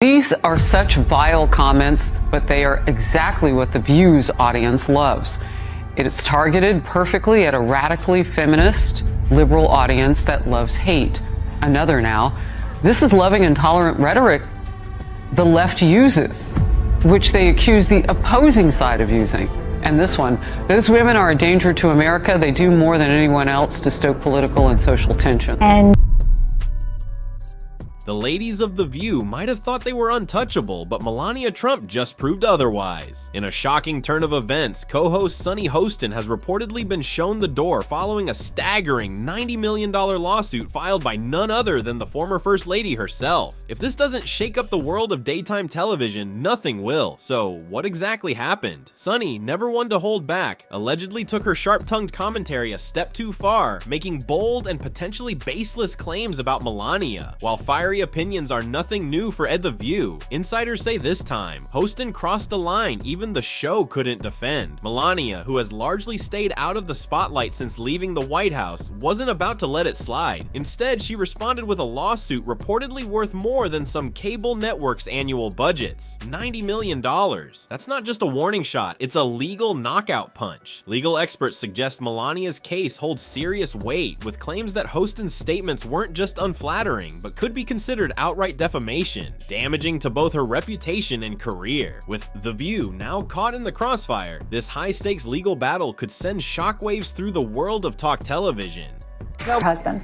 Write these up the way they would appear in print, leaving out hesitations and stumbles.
These are such vile comments, but they are exactly what the View's audience loves. It is targeted perfectly at a radically feminist, liberal audience that loves hate. Another now. This is loving and tolerant rhetoric the left uses, which they accuse the opposing side of using. And this one, those women are a danger to America. They do more than anyone else to stoke political and social tension. The ladies of The View might have thought they were untouchable, but Melania Trump just proved otherwise. In a shocking turn of events, co-host Sunny Hostin has reportedly been shown the door following a staggering $90 million lawsuit filed by none other than the former First Lady herself. If this doesn't shake up the world of daytime television, nothing will. So what exactly happened? Sunny, never one to hold back, allegedly took her sharp-tongued commentary a step too far, making bold and potentially baseless claims about Melania. While fiery opinions are nothing new for The View, insiders say this time, Hostin crossed a line even the show couldn't defend. Melania, who has largely stayed out of the spotlight since leaving the White House, wasn't about to let it slide. Instead, she responded with a lawsuit reportedly worth more than some cable network's annual budgets. $90 million. That's not just a warning shot, it's a legal knockout punch. Legal experts suggest Melania's case holds serious weight, with claims that Hostin's statements weren't just unflattering, but could be considered outright defamation, damaging to both her reputation and career. With The View now caught in the crossfire, this high-stakes legal battle could send shockwaves through the world of talk television. Her husband.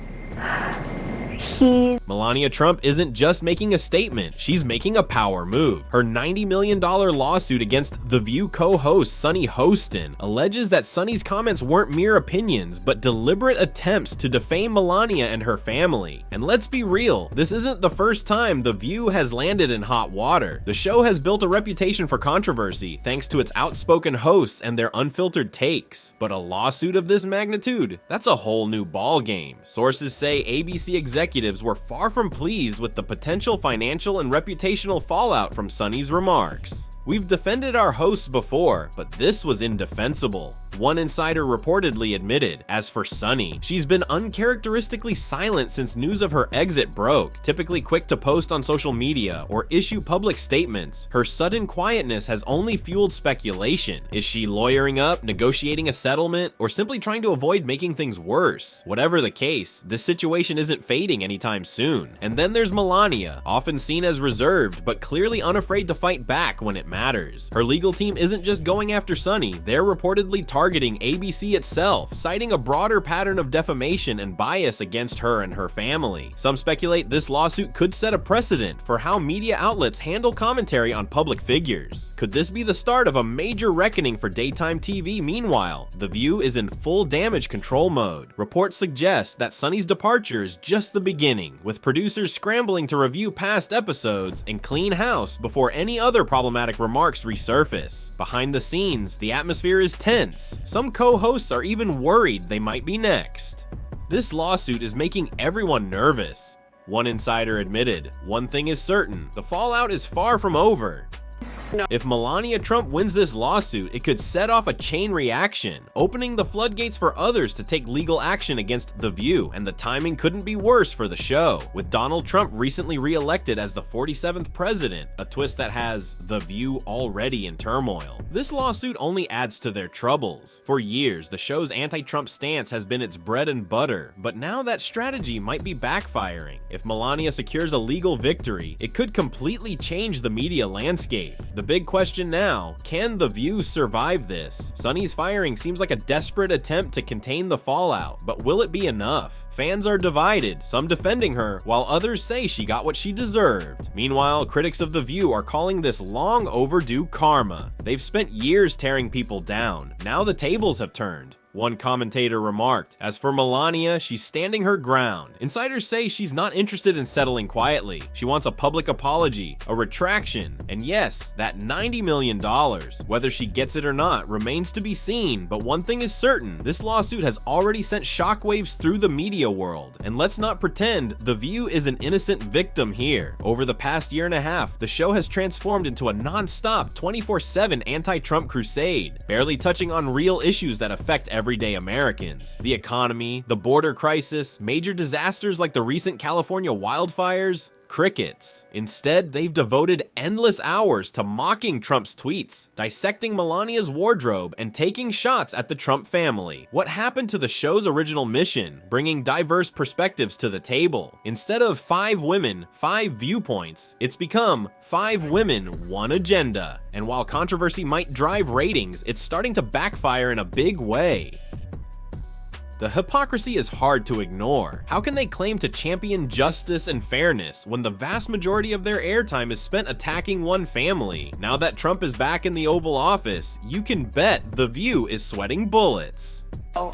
Melania Trump isn't just making a statement, she's making a power move. Her $90 million lawsuit against The View co-host Sunny Hostin alleges that Sunny's comments weren't mere opinions, but deliberate attempts to defame Melania and her family. And let's be real, this isn't the first time The View has landed in hot water. The show has built a reputation for controversy thanks to its outspoken hosts and their unfiltered takes. But a lawsuit of this magnitude? That's a whole new ballgame. Sources say ABC executives were far from pleased with the potential financial and reputational fallout from Sunny's remarks. We've defended our hosts before, but this was indefensible. One insider reportedly admitted. As for Sunny, she's been uncharacteristically silent since news of her exit broke, typically quick to post on social media or issue public statements. Her sudden quietness has only fueled speculation. Is she lawyering up, negotiating a settlement, or simply trying to avoid making things worse? Whatever the case, this situation isn't fading anytime soon. And then there's Melania, often seen as reserved, but clearly unafraid to fight back when it matters. Her legal team isn't just going after Sunny, they're reportedly targeting ABC itself, citing a broader pattern of defamation and bias against her and her family. Some speculate this lawsuit could set a precedent for how media outlets handle commentary on public figures. Could this be the start of a major reckoning for daytime TV? Meanwhile, The View is in full damage control mode. Reports suggest that Sunny's departure is just the beginning, with producers scrambling to review past episodes and clean house before any other problematic remarks resurface. Behind the scenes, the atmosphere is tense. Some co-hosts are even worried they might be next. This lawsuit is making everyone nervous. One insider admitted, "One thing is certain, the fallout is far from over." If Melania Trump wins this lawsuit, it could set off a chain reaction, opening the floodgates for others to take legal action against The View, and the timing couldn't be worse for the show. With Donald Trump recently re-elected as the 47th president, a twist that has The View already in turmoil. This lawsuit only adds to their troubles. For years, the show's anti-Trump stance has been its bread and butter, but now that strategy might be backfiring. If Melania secures a legal victory, it could completely change the media landscape. The big question now, can The View survive this? Sunny's firing seems like a desperate attempt to contain the fallout, but will it be enough? Fans are divided, some defending her, while others say she got what she deserved. Meanwhile, critics of The View are calling this long overdue karma. They've spent years tearing people down. Now the tables have turned. One commentator remarked, "As for Melania, she's standing her ground. Insiders say she's not interested in settling quietly. She wants a public apology, a retraction, and yes, that $90 million. Whether she gets it or not remains to be seen, but one thing is certain, this lawsuit has already sent shockwaves through the media world. And let's not pretend The View is an innocent victim here. Over the past year and a half, the show has transformed into a non-stop 24/7 anti-Trump crusade, barely touching on real issues that affect everyday Americans. The economy, the border crisis, major disasters like the recent California wildfires. crickets. Instead, they've devoted endless hours to mocking Trump's tweets, dissecting Melania's wardrobe, and taking shots at the Trump family. What happened to the show's original mission, bringing diverse perspectives to the table? Instead of 5 women, 5 viewpoints, it's become 5 women, 1 agenda. And while controversy might drive ratings, it's starting to backfire in a big way. The hypocrisy is hard to ignore. How can they claim to champion justice and fairness when the vast majority of their airtime is spent attacking one family? Now that Trump is back in the Oval Office, you can bet The View is sweating bullets.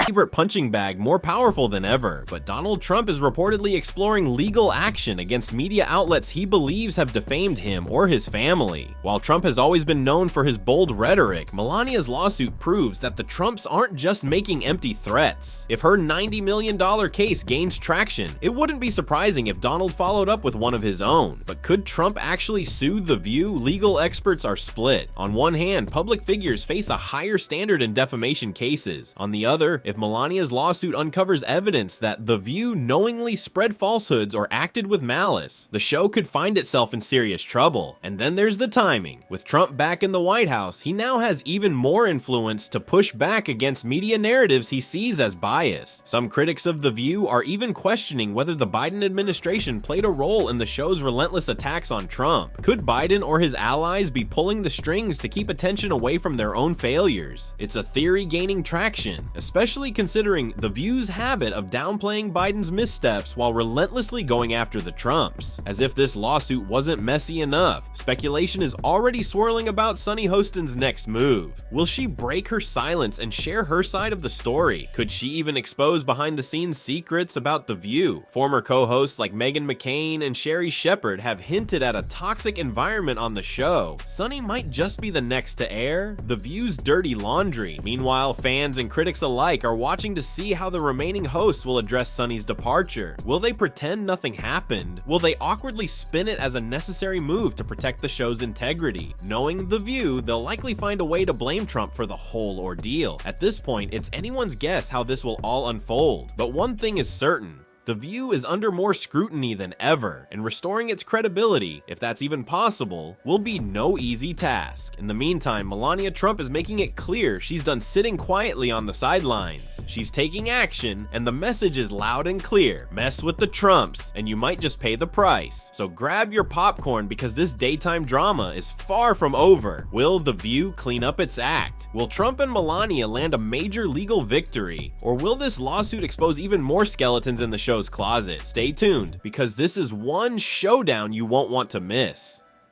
Favorite punching bag more powerful than ever, but Donald Trump is reportedly exploring legal action against media outlets he believes have defamed him or his family. While Trump has always been known for his bold rhetoric, Melania's lawsuit proves that the Trumps aren't just making empty threats. If her $90 million case gains traction, it wouldn't be surprising if Donald followed up with one of his own. But could Trump actually sue The View? Legal experts are split. On one hand, public figures face a higher standard in defamation cases. On the other, if Melania's lawsuit uncovers evidence that The View knowingly spread falsehoods or acted with malice, the show could find itself in serious trouble. And then there's the timing. With Trump back in the White House, he now has even more influence to push back against media narratives he sees as biased. Some critics of The View are even questioning whether the Biden administration played a role in the show's relentless attacks on Trump. Could Biden or his allies be pulling the strings to keep attention away from their own failures? It's a theory gaining traction, especially considering The View's habit of downplaying Biden's missteps while relentlessly going after the Trumps. As if this lawsuit wasn't messy enough, speculation is already swirling about Sunny Hostin's next move. Will she break her silence and share her side of the story? Could she even expose behind-the-scenes secrets about The View? Former co-hosts like Meghan McCain and Sherry Shepherd have hinted at a toxic environment on the show. Sunny might just be the next to air The View's dirty laundry. Meanwhile, fans and critics alike are watching to see how the remaining hosts will address Sunny's departure. Will they pretend nothing happened? Will they awkwardly spin it as a necessary move to protect the show's integrity? Knowing The View, they'll likely find a way to blame Trump for the whole ordeal. At this point, it's anyone's guess how this will all unfold. But one thing is certain. The View is under more scrutiny than ever, and restoring its credibility, if that's even possible, will be no easy task. In the meantime, Melania Trump is making it clear she's done sitting quietly on the sidelines. She's taking action, and the message is loud and clear. Mess with the Trumps, and you might just pay the price. So grab your popcorn because this daytime drama is far from over. Will The View clean up its act? Will Trump and Melania land a major legal victory? Or will this lawsuit expose even more skeletons in the show's closet? Stay tuned, because this is one showdown you won't want to miss.